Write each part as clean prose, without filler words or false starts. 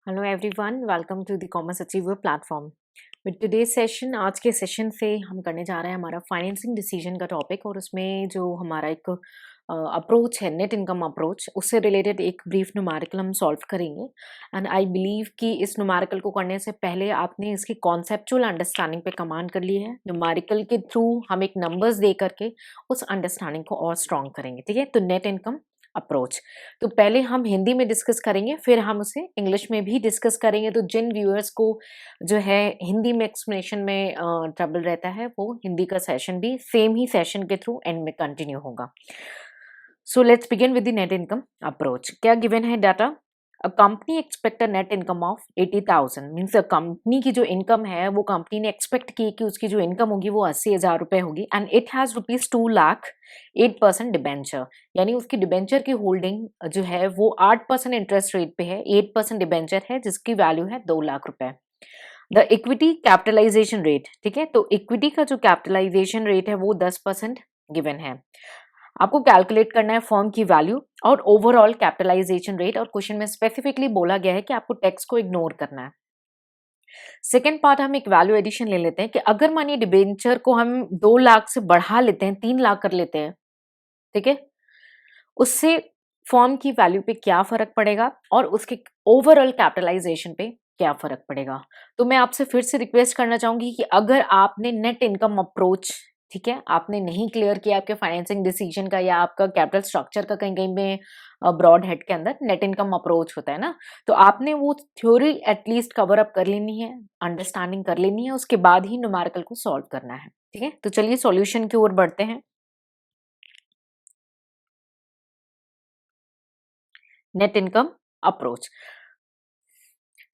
Hello everyone, welcome to the Commerce Achiever platform. With today's session, आज के session से हम करने जा रहे हैं हमारा फाइनेंसिंग डिसीजन का टॉपिक, और उसमें जो हमारा एक अप्रोच है, नेट इनकम अप्रोच, उससे रिलेटेड एक ब्रीफ न्यूमेरिकल हम सॉल्व करेंगे। एंड आई बिलीव कि इस न्यूमेरिकल को करने से पहले आपने इसकी कॉन्सेप्चुअल अंडरस्टैंडिंग पे कमांड कर ली है। न्यूमेरिकल के थ्रू हम एक नंबर्स दे करके उस अंडरस्टैंडिंग को और स्ट्रॉन्ग करेंगे। ठीक है, तो नेट इनकम अप्रोच तो पहले हम हिंदी में डिस्कस करेंगे, फिर हम उसे इंग्लिश में भी डिस्कस करेंगे। तो जिन व्यूअर्स को जो है हिंदी में एक्सप्लेनेशन में ट्रबल रहता है, वो हिंदी का सेशन भी सेम ही सेशन के थ्रू एंड में कंटिन्यू होगा। So let's begin with the net income approach. क्या गिवन है data? A company expect a net income of 80,000, means company की जो इनकम है वो कंपनी ने एक्सपेक्ट की कि उसकी जो इनकम होगी वो 80,000 रुपए होगी। And it has rupees 2 lakh, 8% debenture, यानी उसकी डिबेंचर की होल्डिंग जो है वो 8% इंटरेस्ट रेट पे है, 8% डिबेंचर है जिसकी वैल्यू है 2 लाख रुपए। द इक्विटी कैपिटलाइजेशन रेट, ठीक है, तो इक्विटी का जो कैपिटलाइजेशन रेट है वो 10% गिवन है। आपको कैलकुलेट करना है फर्म की वैल्यू और ओवरऑल कैपिटलाइजेशन रेट, और क्वेश्चन में स्पेसिफिकली बोला गया है कि आपको टैक्स को इग्नोर करना है। सेकेंड पार्ट, हम एक वैल्यू एडिशन ले लेते हैं कि अगर मानिए डिबेंचर को हम 2 लाख से बढ़ा लेते हैं, 3 लाख कर लेते हैं, ठीक है, उससे फर्म की वैल्यू पे क्या फर्क पड़ेगा और उसके ओवरऑल कैपिटलाइजेशन पे क्या फर्क पड़ेगा। तो मैं आपसे फिर से रिक्वेस्ट करना चाहूंगी कि अगर आपने नेट इनकम अप्रोच, ठीक है, आपने नहीं क्लियर किया आपके फाइनेंसिंग डिसीजन का या आपका कैपिटल स्ट्रक्चर का कहीं कहीं में ब्रॉड हेड के अंदर नेट इनकम अप्रोच होता है ना, तो आपने वो थ्योरी एटलीस्ट कवर अप कर लेनी है, अंडरस्टैंडिंग कर लेनी है, उसके बाद ही न्यूमेरिकल को सॉल्व करना है। ठीक है, तो चलिए सॉल्यूशन की ओर बढ़ते हैं। नेट इनकम अप्रोच,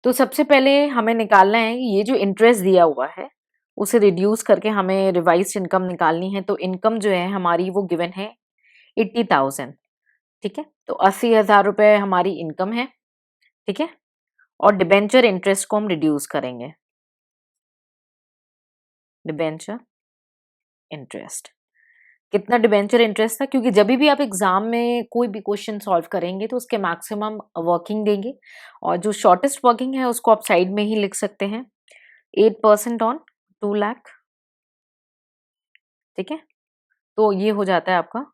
तो सबसे पहले हमें निकालना है ये जो इंटरेस्ट दिया हुआ है उसे रिड्यूस करके हमें रिवाइज इनकम निकालनी है। तो इनकम जो है हमारी वो गिवन है 80,000, ठीक है, तो 80,000 रुपए हमारी इनकम है, ठीक है, और डिबेंचर इंटरेस्ट को हम रिड्यूस करेंगे। डिबेंचर इंटरेस्ट, कितना डिबेंचर इंटरेस्ट था, क्योंकि जब भी आप एग्जाम में कोई भी क्वेश्चन सॉल्व करेंगे तो उसके मैक्सिमम वर्किंग देंगे, और जो शॉर्टेस्ट वर्किंग है उसको आप साइड में ही लिख सकते हैं। 8% ऑन 2 लाख, ठीक है, तो ये हो जाता है आपका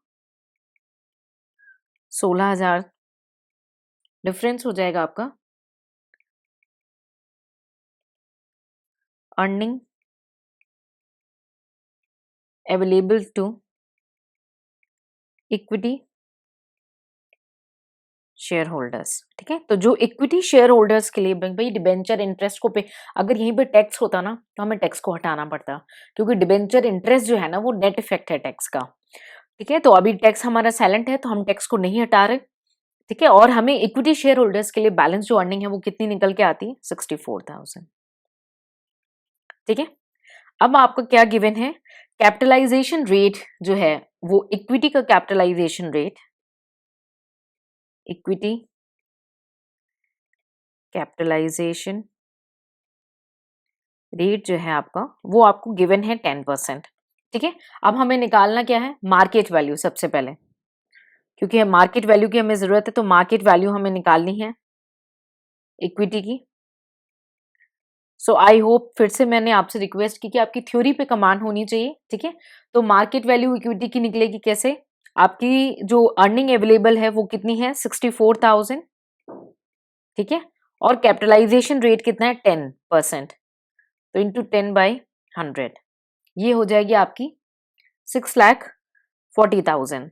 16,000, डिफरेंस हो जाएगा आपका earning available to equity share holders. ठीक है, तो जो इक्विटी शेयर होल्डर्स के लिए भाई डिबेंचर इंटरेस्ट को पे, अगर यहीं पे टैक्स होता ना तो हमें टैक्स को हटाना पड़ता, क्योंकि डिबेंचर इंटरेस्ट जो है ना वो नेट इफेक्ट है टैक्स का। ठीक है, तो अभी टैक्स हमारा साइलेंट है तो हम टैक्स को नहीं हटा रहे। ठीक है, और हमें इक्विटी शेयर होल्डर्स के लिए बैलेंस जो अर्निंग है वो कितनी निकल के आती है? 64,000। ठीक है, अब आपका क्या गिवन है? कैपिटलाइजेशन रेट जो है वो इक्विटी का capitalisation rate, equity capitalisation rate जो है आपका वो आपको गिवन है 10%। ठीक है, अब हमें निकालना क्या है? मार्केट वैल्यू सबसे पहले, क्योंकि मार्केट वैल्यू की हमें जरूरत है, तो मार्केट वैल्यू हमें निकालनी है इक्विटी की। सो आई होप, फिर से मैंने आपसे रिक्वेस्ट की कि आपकी थ्योरी पे कमांड होनी चाहिए। ठीक है, तो मार्केट वैल्यू इक्विटी की निकलेगी कैसे? आपकी जो अर्निंग अवेलेबल है वो कितनी है? 64,000, ठीक है, और कैपिटलाइजेशन रेट कितना है? 10%, तो इंटू 10/100, ये हो जाएगी आपकी 6,40,000।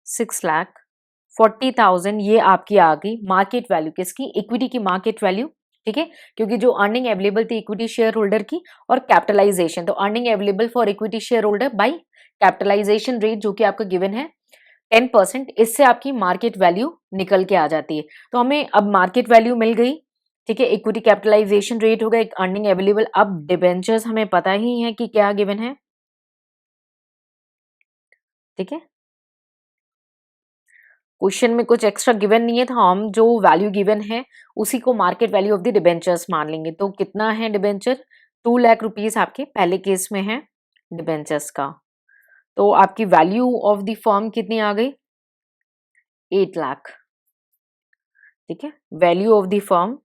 6,40,000 ये आपकी आ गई मार्केट वैल्यू, किसकी? इक्विटी की मार्केट वैल्यू। ठीक है, क्योंकि जो अर्निंग अवेलेबल थी इक्विटी शेयर होल्डर की, और कैपिटलाइजेशन, तो earning available for equity share holder by capitalisation rate जो कि आपका गिवन है 10%, इससे आपकी मार्केट वैल्यू निकल के आ जाती है। तो हमें अब मार्केट वैल्यू मिल गई, ठीक है, इक्विटी कैपिटलाइजेशन रेट हो गया, एक अर्निंग अवेलेबल। अब डिबेंचर्स हमें पता ही है कि क्या गिवन है, ठीक है, क्वेश्चन में कुछ एक्स्ट्रा गिवन नहीं है, तो हम जो वैल्यू गिवन है उसी को market value of the debentures मान लेंगे। तो कितना है डिबेंचर? 2 लाख रुपीज आपके पहले केस में है डिबेंचर्स का, तो आपकी वैल्यू ऑफ द फर्म कितनी आ गई? 8 लाख। ठीक है। वैल्यू ऑफ द फर्म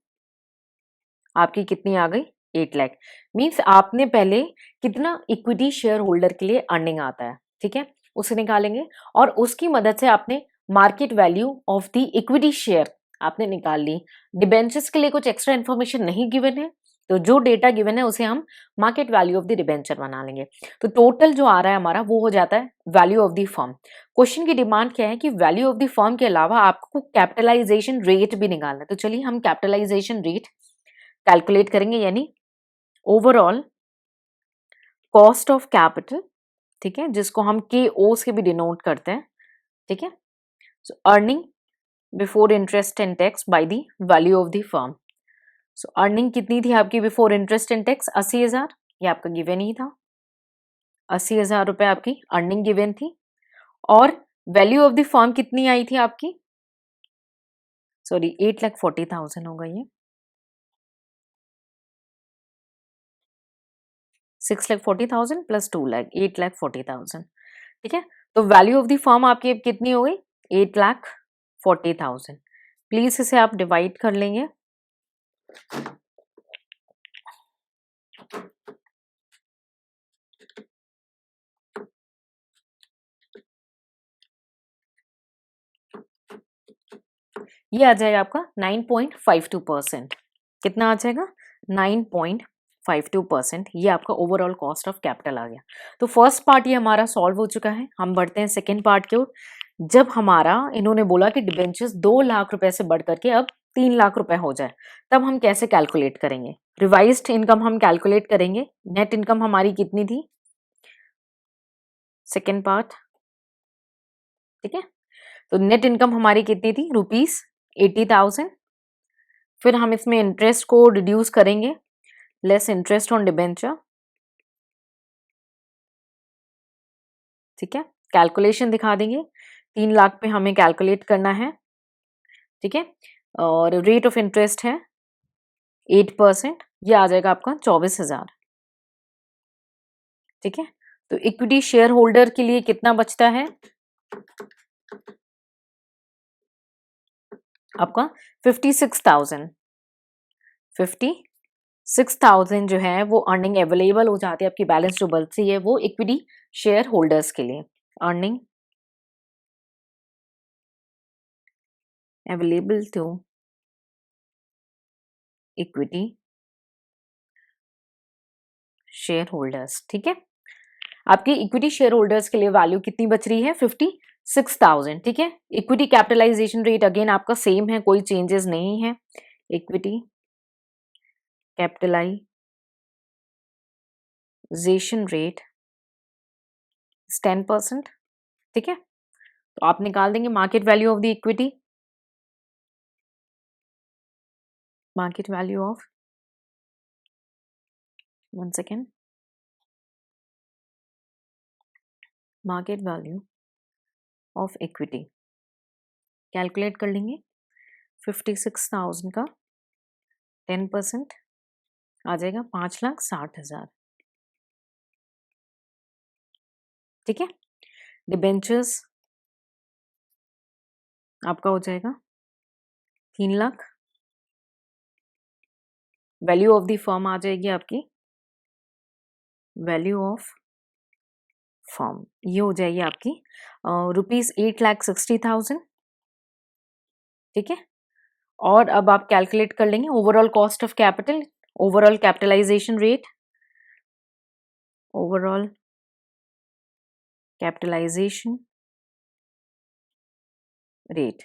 आपकी कितनी आ गई, 8 लाख। मीन्स आपने पहले कितना इक्विटी शेयर होल्डर के लिए अर्निंग आता है, ठीक है, उसे निकालेंगे और उसकी मदद से आपने market value of the equity share आपने निकाल ली। डिबेंचर्स के लिए कुछ एक्स्ट्रा इन्फॉर्मेशन नहीं गिवन है, तो जो डेटा गिवन है उसे हम market value of the debenture बना लेंगे। तो टोटल जो आ रहा है हमारा वो हो जाता है value of the firm. Question की डिमांड क्या है कि वैल्यू ऑफ द फर्म के अलावा आपको कैपिटलाइजेशन रेट भी निकालना है। तो चलिए हम कैपिटलाइजेशन रेट कैलकुलेट करेंगे, यानी ओवरऑल कॉस्ट ऑफ कैपिटल, ठीक है, जिसको हम के ओ से भी डिनोट करते हैं, ठीक है। So earning before interest and tax by the value of the firm. So earning कितनी थी आपकी बिफोर इंटरेस्ट एंड टैक्स, 80,000, ये आपका गिवन ही था, 80,000 रुपए आपकी अर्निंग गिवन थी। और वैल्यू ऑफ द फर्म कितनी आई थी आपकी, सॉरी 8,40,000 होगा ये, 6,40,000 प्लस 2 लाख, 8,40,000, ठीक है। तो वैल्यू ऑफ द फर्म आपकी कितनी हो गई, 8,40,000। प्लीज इसे आप डिवाइड कर लेंगे, ये आ जाएगा आपका 9.52%। कितना आ जाएगा, 9.52%। ये आपका ओवरऑल कॉस्ट ऑफ कैपिटल आ गया। तो फर्स्ट पार्ट ये हमारा सॉल्व हो चुका है। हम बढ़ते हैं सेकेंड पार्ट की ओर। जब हमारा इन्होंने बोला कि डिबेंचर्स 2 लाख रुपए से बढ़ करके अब 3 लाख रुपए हो जाए, तब हम कैसे कैलकुलेट करेंगे। रिवाइज्ड इनकम हम कैलकुलेट करेंगे। नेट इनकम हमारी कितनी थी, सेकेंड पार्ट, ठीक है। तो नेट इनकम हमारी कितनी थी, ₹80,000। फिर हम इसमें इंटरेस्ट को रिड्यूस करेंगे, लेस इंटरेस्ट ऑन डिबेंचर, ठीक है। कैलकुलेशन दिखा देंगे, 3 लाख पे हमें कैलकुलेट करना है, ठीक है। और रेट ऑफ इंटरेस्ट है 8%, ये आ जाएगा आपका 24,000, ठीक है। तो इक्विटी शेयर होल्डर के लिए कितना बचता है आपका 56,000। 56,000 जो है वो अर्निंग अवेलेबल हो जाती है, आपकी बैलेंस जो बचती है वो इक्विटी शेयर होल्डर्स के लिए। Earning available to equity share holders, ठीक है। आपकी इक्विटी शेयर होल्डर्स के लिए वैल्यू कितनी बच रही है, 56,000, ठीक है। इक्विटी कैपिटलाइजेशन रेट अगेन आपका सेम है, कोई चेंजेस नहीं है। इक्विटी कैपिटलाइजेशन रेट 10%, ठीक है। तो आप निकाल देंगे market value of the equity, market value of, 1 second, market value of equity calculate कर लेंगे। 56,000 का 10% आ जाएगा 5,60,000, ठीक है। डिबेंचर्स आपका हो जाएगा 3 lakh. Value of the firm आ जाएगी आपकी, वैल्यू ऑफ फर्म ये हो जाएगी आपकी ₹8,60,000, ठीक है। और अब आप कैलकुलेट कर लेंगे overall cost of capital, overall capitalisation rate, overall capitalisation rate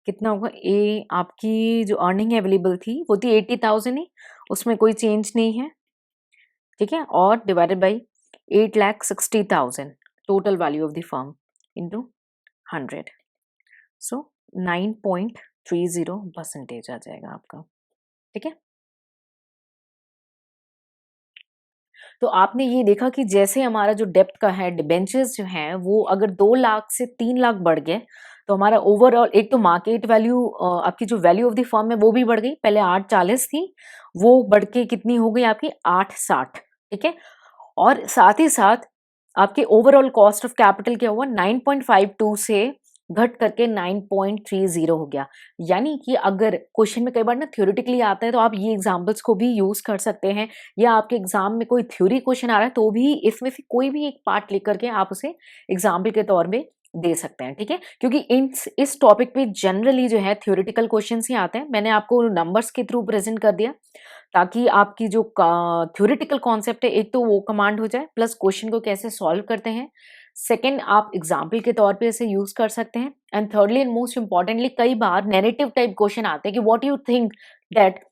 कितना होगा। ए आपकी जो अर्निंग अवेलेबल थी वो थी 80,000 ही, उसमें कोई चेंज नहीं है, ठीक है। और divided by 8,60,000 total value of the firm into 100, सो 9.30% आ जाएगा आपका, ठीक है। तो आपने ये देखा कि जैसे हमारा जो डेप्थ का है, डिबेंचर्स जो है वो अगर 2 लाख से 3 लाख बढ़ गए तो हमारा ओवरऑल एक तो मार्केट वैल्यू आपकी जो वैल्यू ऑफ द फर्म है वो भी बढ़ गई। पहले 840 थी, वो बढ़ के कितनी हो गई आपकी 860, ठीक है। और साथ ही साथ आपके ओवरऑल कॉस्ट ऑफ कैपिटल क्या हुआ, 9.52 से घट करके 9.30 हो गया। यानी कि अगर क्वेश्चन में कई बार ना थ्योरेटिकली आता है तो आप ये एग्जांपल्स को भी यूज कर सकते हैं, या आपके एग्जाम में कोई थ्योरी क्वेश्चन आ रहा है तो भी इसमें से कोई भी एक पार्ट लेकर के आप उसे एग्जाम्पल के तौर पे दे सकते हैं, ठीक है। क्योंकि इस टॉपिक पे जनरली जो है थ्योरेटिकल क्वेश्चंस ही आते हैं। मैंने आपको नंबर्स के थ्रू प्रेजेंट कर दिया ताकि आपकी जो थ्योरेटिकल कॉन्सेप्ट है एक तो वो कमांड हो जाए, प्लस क्वेश्चन को कैसे सॉल्व करते हैं, सेकेंड आप एग्जाम्पल के तौर पे इसे यूज कर सकते हैं, and thirdly and most importantly कई बार नैरेटिव टाइप क्वेश्चन आते हैं कि what you think that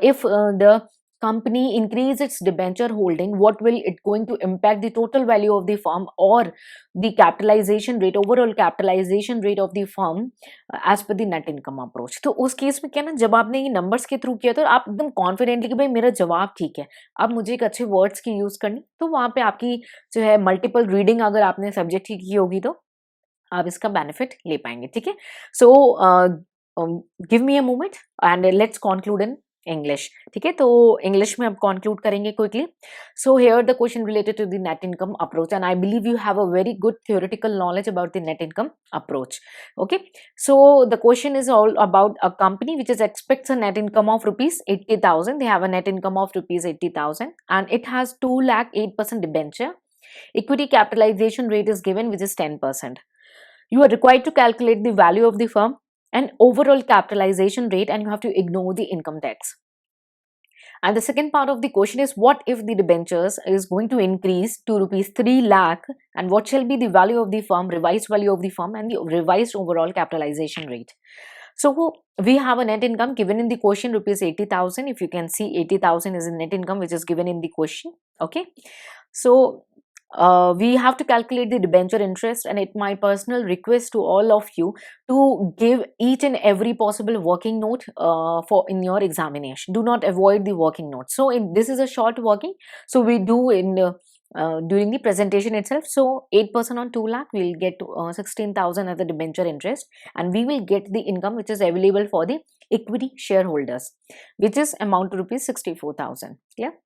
if the company increase its debenture holding, what will it going to impact the total value of the firm or the capitalization rate, overall capitalization rate of the firm as per the net income approach। तो उस case में क्या ना, जब आपने ये numbers के through किया तो आप एकदम कॉन्फिडेंटली कि भाई मेरा जवाब ठीक है, अब मुझे एक अच्छे वर्ड्स की यूज करनी, तो वहां पे आपकी जो है मल्टीपल रीडिंग अगर आपने सब्जेक्ट की होगी तो आप इसका बेनिफिट ले पाएंगे, ठीक है। So give me a moment and let's conclude in English, ठीक है। तो इंग्लिश में अब कंक्लूड करेंगे quickly. So here the question related to the net income approach, and I believe you have a very good theoretical knowledge about the net income approach, okay। So the question is all about a company which is expects a net income of rupees 80,000. They have a net income of rupees 80,000 and it has 2 lakh 8% debenture. Equity capitalization rate is given, which is 10%. You are required to calculate the value of the firm and overall capitalization rate, and you have to ignore the income tax. And the second part of the question is, what if the debentures is going to increase to rupees 3 lakh, and what shall be the value of the firm, revised value of the firm, and the revised overall capitalization rate. So we have a net income given in the question rupees 80,000. If you can see, 80,000 is a net income which is given in the question, okay। So we have to calculate the debenture interest, and it's my personal request to all of you to give each and every possible working note for in your examination. Do not avoid the working note. So this is a short working, so we do in during the presentation itself. So 8% on 2 lakh, we'll get 16,000 as the debenture interest, and we will get the income which is available for the equity shareholders, which is amount to rupees 64,000. Clear?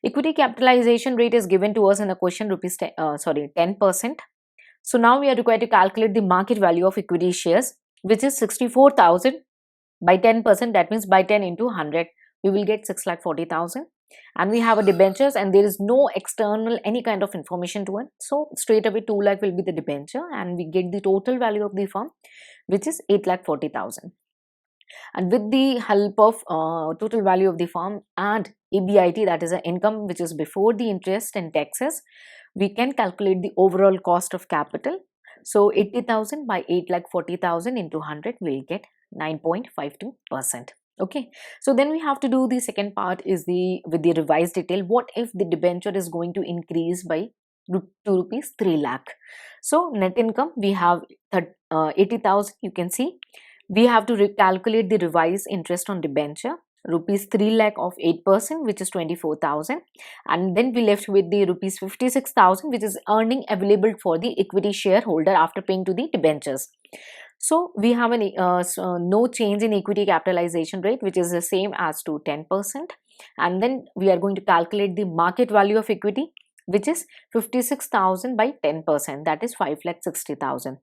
Equity capitalization rate is given to us in the question, 10%. So now we are required to calculate the market value of equity shares, which is 64,000 by 10%. That means by 10 into 100, we will get 6,40,000. And we have a debentures, and there is no external any kind of information to it. So straight away 2 lakh will be the debenture, and we get the total value of the firm, which is 8,40,000. And with the help of total value of the firm and EBIT, that is an income which is before the interest and taxes, we can calculate the overall cost of capital. So 80,000 by 8,40,000 into 100, we'll get 9.52%. Okay, so then we have to do the second part is with the revised detail. What if the debenture is going to increase by to rupees 3 lakh? So net income we have 80,000. You can see we have to recalculate the revised interest on debenture, rupees 3 lakh of 8%, which is 24,000, and then we left with the rupees 56,000, which is earning available for the equity shareholder after paying to the debentures. So we have no change in equity capitalization rate, which is the same as to 10%, and then we are going to calculate the market value of equity, which is 56,000 by 10%, that is 5,60,000.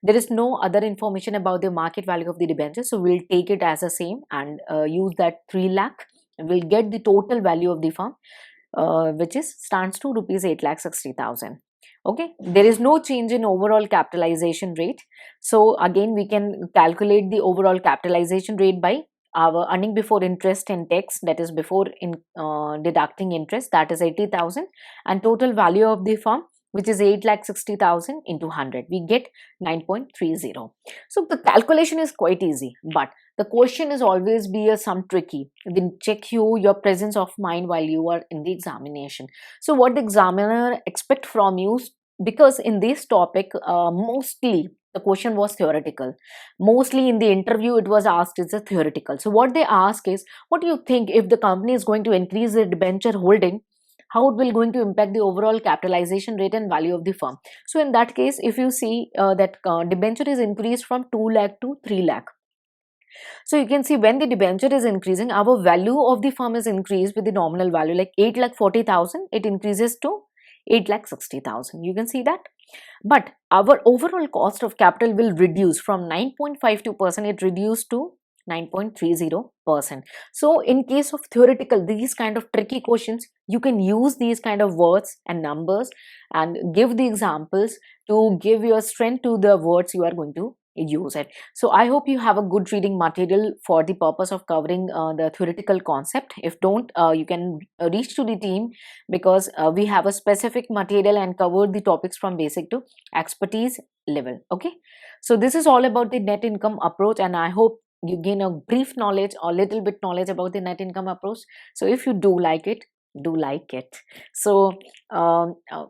There is no other information about the market value of the debenture, so we'll take it as the same and use that 3 lakh. We'll get the total value of the firm, which is stands to rupees 8,60,000. Okay, there is no change in overall capitalization rate. So again, we can calculate the overall capitalization rate by our earning before interest and tax, that is before deducting interest, that is 80,000, and total value of the firm, which is 8,60,000 into 100, we get 9.30. So the calculation is quite easy, but the question is always be some tricky. Then check your presence of mind while you are in the examination. So what the examiner expect from you, because in this topic mostly the question was theoretical. Mostly in the interview it was asked is a theoretical. So what they ask is, what do you think if the company is going to increase the debenture holding, how it will going to impact the overall capitalization rate and value of the firm? So in that case, if you see that debenture is increased from 2 lakh to 3 lakh. So you can see when the debenture is increasing, our value of the firm is increased with the nominal value, like 8,40,000, it increases to 8,60,000. You can see that. but our overall cost of capital will reduce from 9.52%, it reduced to 9.30%. So in case of theoretical, these kind of tricky questions, you can use these kind of words and numbers and give the examples to give your strength to the words you are going to use it. So I hope you have a good reading material for the purpose of covering the theoretical concept. If don't, you can reach to the team, because we have a specific material and cover the topics from basic to expertise level. Okay, so this is all about the net income approach, and I hope you gain a brief knowledge or little bit knowledge about the net income approach. So if you do like it, do like it. So um, uh,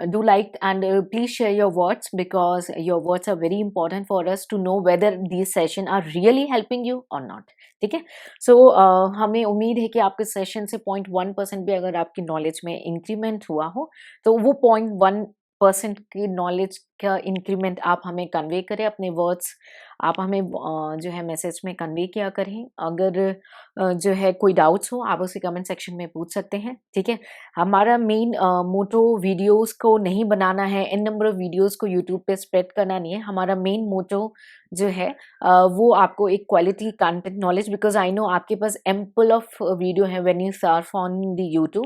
do like, and please share your words, because your words are very important for us to know whether these session are really helping you or not. ठीक है, सो हमें उम्मीद है कि आपके session से 0.1% भी अगर आपकी नॉलेज में इंक्रीमेंट हुआ हो, तो वो 0.1% की नॉलेज का इंक्रीमेंट आप हमें कन्वे करें, अपने वर्ड्स आप हमें जो है मैसेज में कन्वे किया करें। अगर जो है कोई डाउट्स हो, आप उसे कमेंट सेक्शन में पूछ सकते हैं। ठीक है, हमारा मेन मोटो वीडियोस को नहीं बनाना है, इन नंबर ऑफ वीडियोस को यूट्यूब पे स्प्रेड करना नहीं है। हमारा मेन मोटो जो है वो आपको एक quality content knowledge, because I know आपके पास एम्पल ऑफ वीडियो है when you Surf on the YouTube,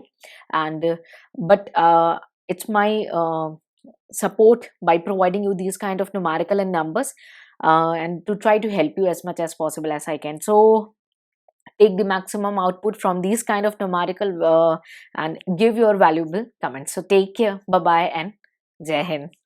and but it's my support by providing you these kind of numerical and numbers, and to try to help you as much as possible as I can. So take the maximum output from these kind of numerical and give your valuable comments. So take care, bye bye, and Jai Hind.